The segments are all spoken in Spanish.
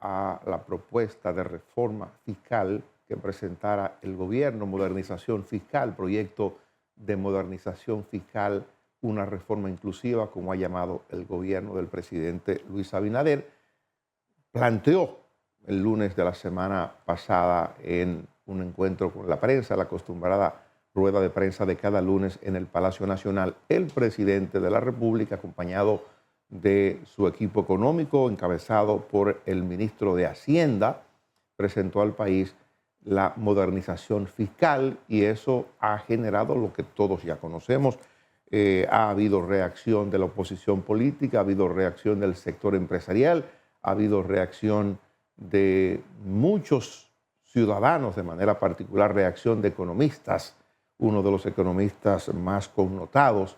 a la propuesta de reforma fiscal que presentara el gobierno, modernización fiscal, proyecto de modernización fiscal, una reforma inclusiva, como ha llamado el gobierno del presidente Luis Abinader, planteó el lunes de la semana pasada en un encuentro con la prensa, la acostumbrada rueda de prensa de cada lunes en el Palacio Nacional, el presidente de la República, acompañado de su equipo económico, encabezado por el ministro de Hacienda, presentó al país la modernización fiscal y eso ha generado lo que todos ya conocemos. Ha habido reacción de la oposición política, ha habido reacción del sector empresarial, ha habido reacción de muchos ciudadanos, de manera particular reacción de economistas. Uno de los economistas más connotados,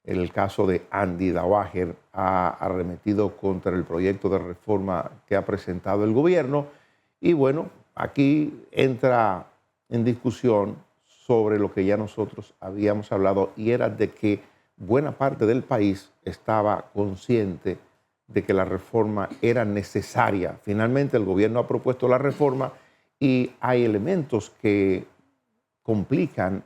en el caso de Andy Dauager, ha arremetido contra el proyecto de reforma que ha presentado el gobierno. Y bueno, aquí entra en discusión sobre lo que ya nosotros habíamos hablado y era de que buena parte del país estaba consciente de que la reforma era necesaria. Finalmente el gobierno ha propuesto la reforma y hay elementos que complican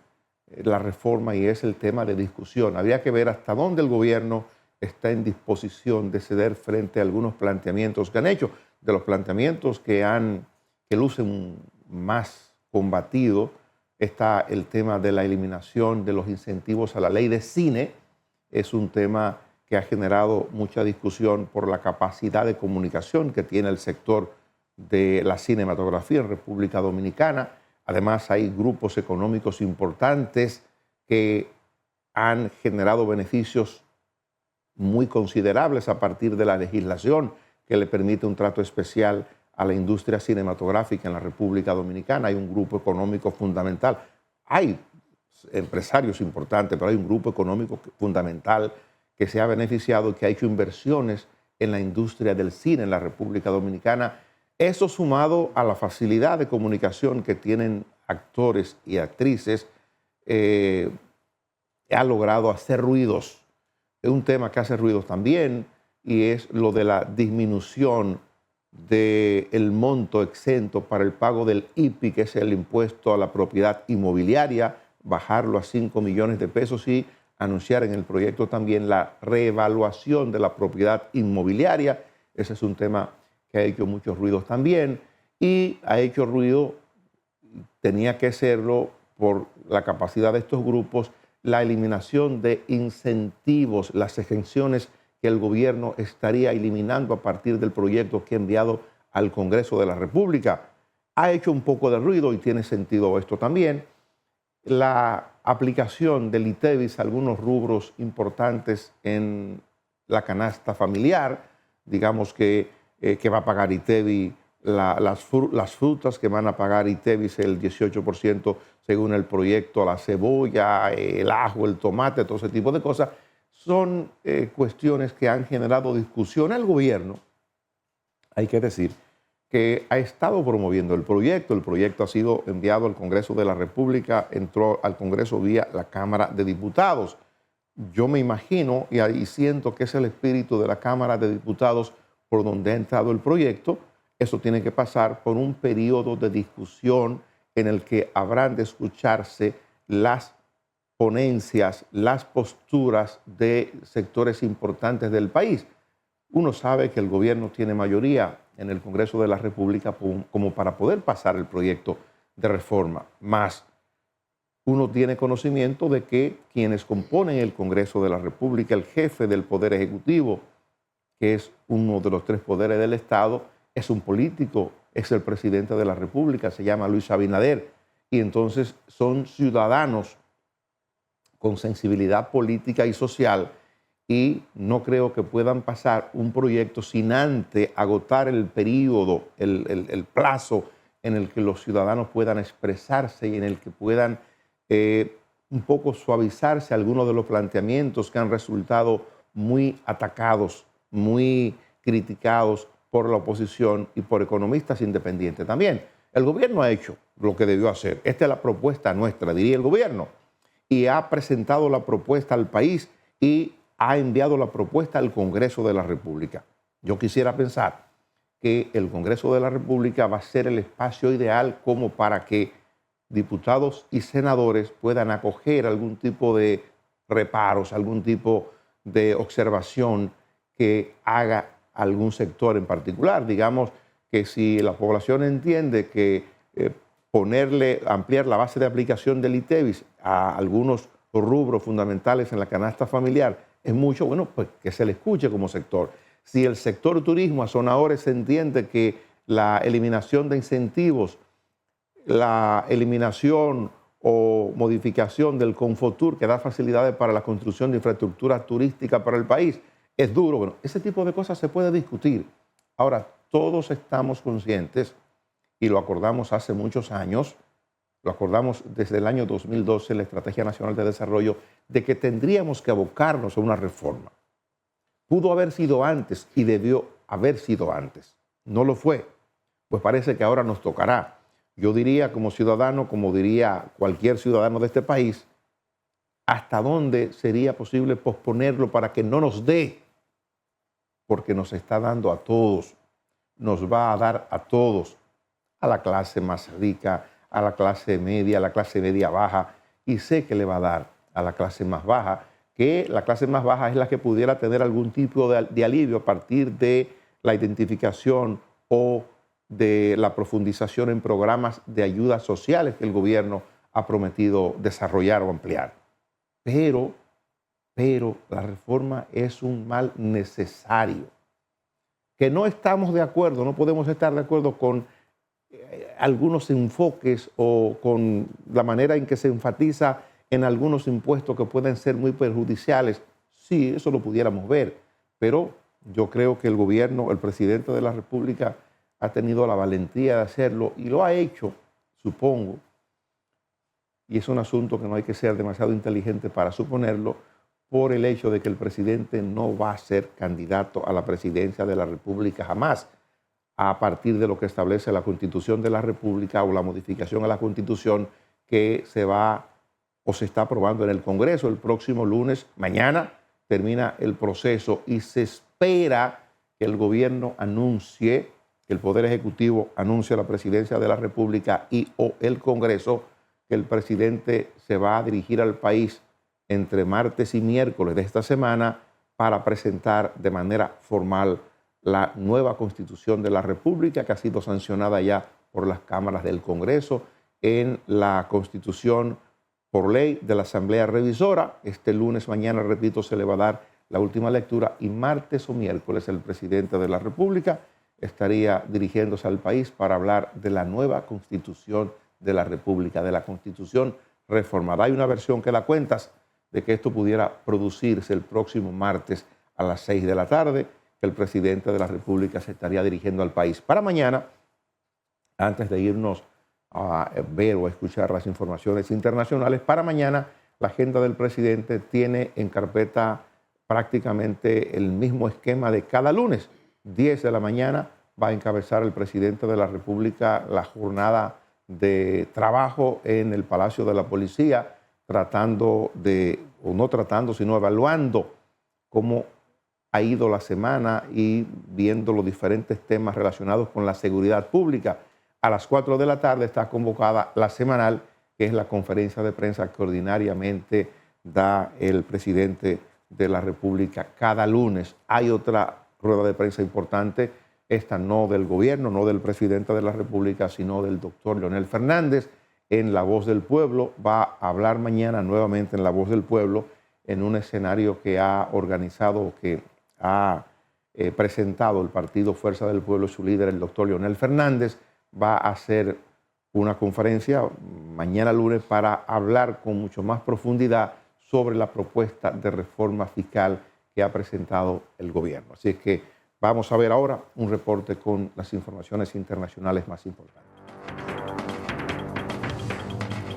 la reforma y es el tema de discusión. Habría que ver hasta dónde el gobierno está en disposición de ceder frente a algunos planteamientos que han hecho. De los planteamientos que lucen más combatido está el tema de la eliminación de los incentivos a la ley de cine. Es un tema que ha generado mucha discusión por la capacidad de comunicación que tiene el sector de la cinematografía en República Dominicana. Además, hay grupos económicos importantes que han generado beneficios muy considerables a partir de la legislación que le permite un trato especial a la industria cinematográfica en la República Dominicana. Hay un grupo económico fundamental. Hay empresarios importantes, pero hay un grupo económico fundamental que se ha beneficiado y que ha hecho inversiones en la industria del cine en la República Dominicana. Eso sumado a la facilidad de comunicación que tienen actores y actrices, ha logrado hacer ruidos. Es un tema que hace ruidos también y es lo de la disminución del monto exento para el pago del IPI, que es el impuesto a la propiedad inmobiliaria, bajarlo a 5 millones de pesos y anunciar en el proyecto también la reevaluación de la propiedad inmobiliaria. Ese es un tema que ha hecho muchos ruidos también y ha hecho ruido, tenía que serlo por la capacidad de estos grupos, la eliminación de incentivos, las exenciones que el gobierno estaría eliminando a partir del proyecto que ha enviado al Congreso de la República. Ha hecho un poco de ruido y tiene sentido esto también. La aplicación del ITEVIS a algunos rubros importantes en la canasta familiar, digamos que va a pagar ITEVIS las frutas que van a pagar ITEVIS el 18% según el proyecto, la cebolla, el ajo, el tomate, todo ese tipo de cosas, son cuestiones que han generado discusión. El gobierno, hay que decir, que ha estado promoviendo el proyecto ha sido enviado al Congreso de la República, entró al Congreso vía la Cámara de Diputados. Yo me imagino y siento que es el espíritu de la Cámara de Diputados por donde ha entrado el proyecto. Eso tiene que pasar por un periodo de discusión en el que habrán de escucharse las ponencias, las posturas de sectores importantes del país. Uno sabe que el gobierno tiene mayoría en el Congreso de la República como para poder pasar el proyecto de reforma. Más, uno tiene conocimiento de que quienes componen el Congreso de la República, el jefe del Poder Ejecutivo, que es uno de los tres poderes del Estado, es un político, es el presidente de la República, se llama Luis Abinader, y entonces son ciudadanos con sensibilidad política y social, y no creo que puedan pasar un proyecto sin antes agotar el periodo, el plazo en el que los ciudadanos puedan expresarse y en el que puedan un poco suavizarse algunos de los planteamientos que han resultado muy atacados, muy criticados por la oposición y por economistas independientes también. El gobierno ha hecho lo que debió hacer. Esta es la propuesta nuestra, diría el gobierno, y ha presentado la propuesta al país y ha enviado la propuesta al Congreso de la República. Yo quisiera pensar que el Congreso de la República va a ser el espacio ideal como para que diputados y senadores puedan acoger algún tipo de reparos, algún tipo de observación que haga algún sector en particular. Digamos que si la población entiende que ampliar la base de aplicación del ITEVIS a algunos rubros fundamentales en la canasta familiar es mucho, bueno, pues que se le escuche como sector. Si el sector turismo a zonadores entiende que la eliminación de incentivos, la eliminación o modificación del Confotur que da facilidades para la construcción de infraestructura turística para el país es duro, bueno, ese tipo de cosas se puede discutir. Ahora, todos estamos conscientes, y lo acordamos hace muchos años, lo acordamos desde el año 2012 en la Estrategia Nacional de Desarrollo, de que tendríamos que abocarnos a una reforma. Pudo haber sido antes y debió haber sido antes. No lo fue. Pues parece que ahora nos tocará. Yo diría como ciudadano, como diría cualquier ciudadano de este país, ¿hasta dónde sería posible posponerlo para que no nos dé? Porque nos está dando a todos, nos va a dar a todos, a la clase más rica, a la clase media baja, y sé que le va a dar a la clase más baja, que la clase más baja es la que pudiera tener algún tipo de alivio a partir de la identificación o de la profundización en programas de ayudas sociales que el gobierno ha prometido desarrollar o ampliar. Pero la reforma es un mal necesario. Que no estamos de acuerdo, no podemos estar de acuerdo con algunos enfoques o con la manera en que se enfatiza en algunos impuestos que pueden ser muy perjudiciales. Sí, eso lo pudiéramos ver, pero yo creo que el gobierno, el presidente de la República ha tenido la valentía de hacerlo y lo ha hecho, supongo, y es un asunto que no hay que ser demasiado inteligente para suponerlo, por el hecho de que el presidente no va a ser candidato a la presidencia de la República jamás, a partir de lo que establece la Constitución de la República o la modificación a la Constitución que se va o se está aprobando en el Congreso el próximo lunes. Mañana termina el proceso y se espera que el gobierno anuncie, que el Poder Ejecutivo anuncie a la presidencia de la República y o el Congreso que el presidente se va a dirigir al país entre martes y miércoles de esta semana para presentar de manera formal la nueva Constitución de la República, que ha sido sancionada ya por las cámaras del Congreso en la Constitución por ley de la Asamblea Revisora. Este lunes, mañana, repito, se le va a dar la última lectura y martes o miércoles el presidente de la República estaría dirigiéndose al país para hablar de la nueva Constitución de la República, de la Constitución reformada. Hay una versión que da cuentas de que esto pudiera producirse el próximo martes a las 6 de la tarde, que el presidente de la República se estaría dirigiendo al país. Para mañana, antes de irnos a ver o a escuchar las informaciones internacionales, para mañana la agenda del presidente tiene en carpeta prácticamente el mismo esquema de cada lunes. 10 de la mañana va a encabezar el presidente de la República la jornada de trabajo en el Palacio de la Policía, sino evaluando cómo ha ido la semana y viendo los diferentes temas relacionados con la seguridad pública. A las 4 de la tarde está convocada la semanal, que es la conferencia de prensa que ordinariamente da el presidente de la República cada lunes. Hay otra rueda de prensa importante, esta no del gobierno, no del presidente de la República, sino del doctor Leonel Fernández, en La Voz del Pueblo. Va a hablar mañana nuevamente en La Voz del Pueblo, en un escenario que ha organizado, que ha presentado el partido Fuerza del Pueblo, su líder, el doctor Leonel Fernández. Va a hacer una conferencia mañana lunes para hablar con mucho más profundidad sobre la propuesta de reforma fiscal que ha presentado el gobierno. Así es que vamos a ver ahora un reporte con las informaciones internacionales más importantes.